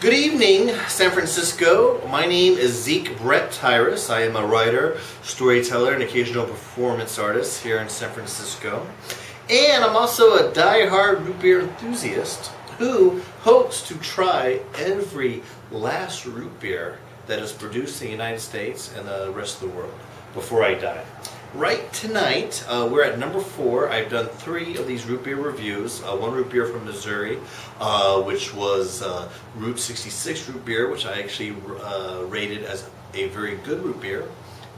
Good evening, San Francisco. My name is Zeke Brett Tyrus. I am a writer, storyteller, and occasional performance artist here in San Francisco. And I'm also a die-hard root beer enthusiast who hopes to try every last root beer that is produced in the United States and the rest of the world before I die. Right tonight, we're at number 4. I've done 3 of these root beer reviews. One root beer from Missouri, which was Route 66 root beer, which I actually rated as a very good root beer.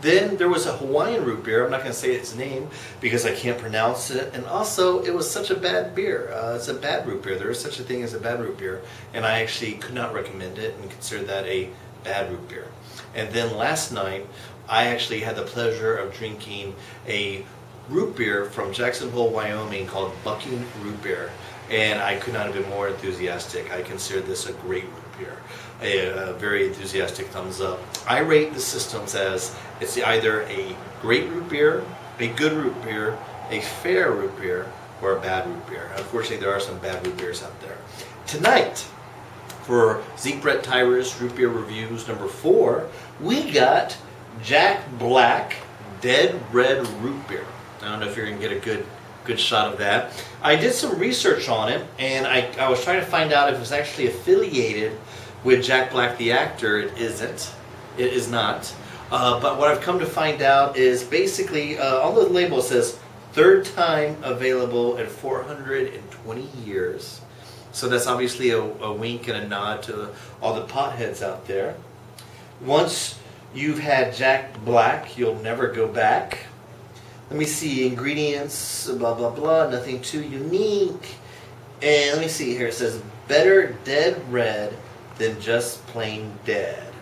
Then there was a Hawaiian root beer. I'm not going to say its name because I can't pronounce it. And also, it was such a bad beer. It's a bad root beer. There is such a thing as a bad root beer. And I actually could not recommend it and consider that a bad root beer. And then last night, I actually had the pleasure of drinking a root beer from Jackson Hole, Wyoming called Bucking Root Beer. And I could not have been more enthusiastic. I consider this a great root beer. A very enthusiastic thumbs up. I rate the systems as it's either a great root beer, a good root beer, a fair root beer, or a bad root beer. Unfortunately, there are some bad root beers out there. Tonight, for Zeke Brett Tyrus Root Beer Reviews number 4, we got Jack Black Dead Red Root Beer. I don't know if you're going to get a good shot of that. I did some research on it, and I was trying to find out if it was actually affiliated with Jack Black the actor. It isn't. It is not. But what I've come to find out is basically on the label it says third time available in 420 years. So that's obviously a wink and a nod to all the potheads out there. Once you've had Jack Black, you'll never go back. Let me see, ingredients, blah, blah, blah, nothing too unique. And let me see here, it says, better dead red than just plain dead.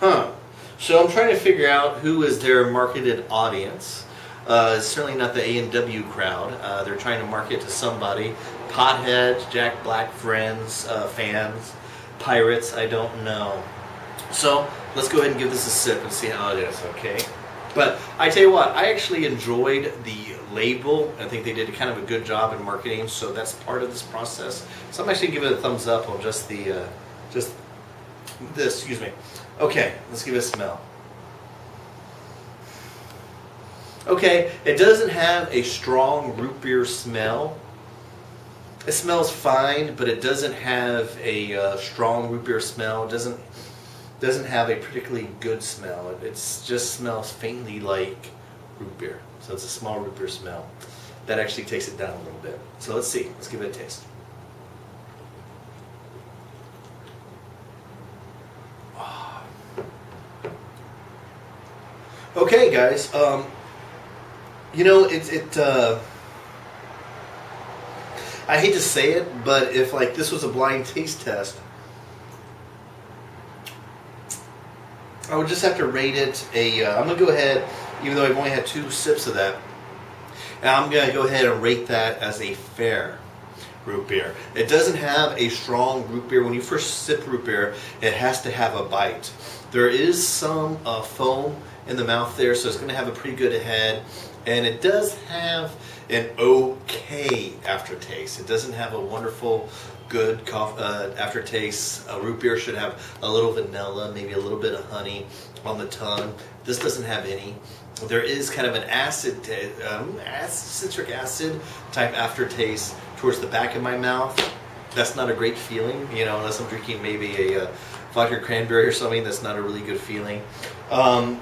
So I'm trying to figure out who is their marketed audience. It's certainly not the A&W crowd. They're trying to market to somebody. Potheads, Jack Black friends, fans, pirates, I don't know. So let's go ahead and give this a sip and see how it is, okay? But I tell you what, I actually enjoyed the label. I think they did kind of a good job in marketing, so that's part of this process. So I'm actually giving it a thumbs up on just this, excuse me. Okay, let's give it a smell. Okay, it doesn't have a strong root beer smell. It smells fine, but it doesn't have a strong root beer smell. It doesn't have a particularly good smell. It just smells faintly like root beer. So it's a small root beer smell. That actually takes it down a little bit. So let's see. Let's give it a taste. Okay, guys. You know, I hate to say it, but if like this was a blind taste test, I would just have to rate it I'm going to go ahead, even though I've only had 2 sips of that, and I'm going to go ahead and rate that as a fair root beer. It doesn't have a strong root beer. When you first sip root beer, it has to have a bite. There is some foam in the mouth there, so it's going to have a pretty good head, and it does have an okay aftertaste. It doesn't have a wonderful, good aftertaste. A root beer should have a little vanilla, maybe a little bit of honey on the tongue. This doesn't have any. There is kind of an citric acid type aftertaste towards the back of my mouth. That's not a great feeling, you know, unless I'm drinking maybe a vodka cranberry or something. That's not a really good feeling. I'm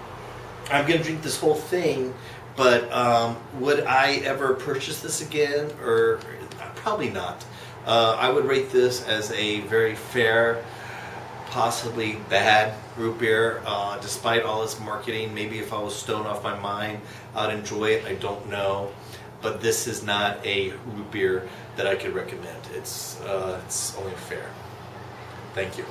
going to drink this whole thing, but would I ever purchase this again? Or probably not. I would rate this as a very fair, possibly bad root beer, despite all its marketing. Maybe if I was stoned off my mind, I'd enjoy it. I don't know. But this is not a root beer that I could recommend. It's only fair. Thank you.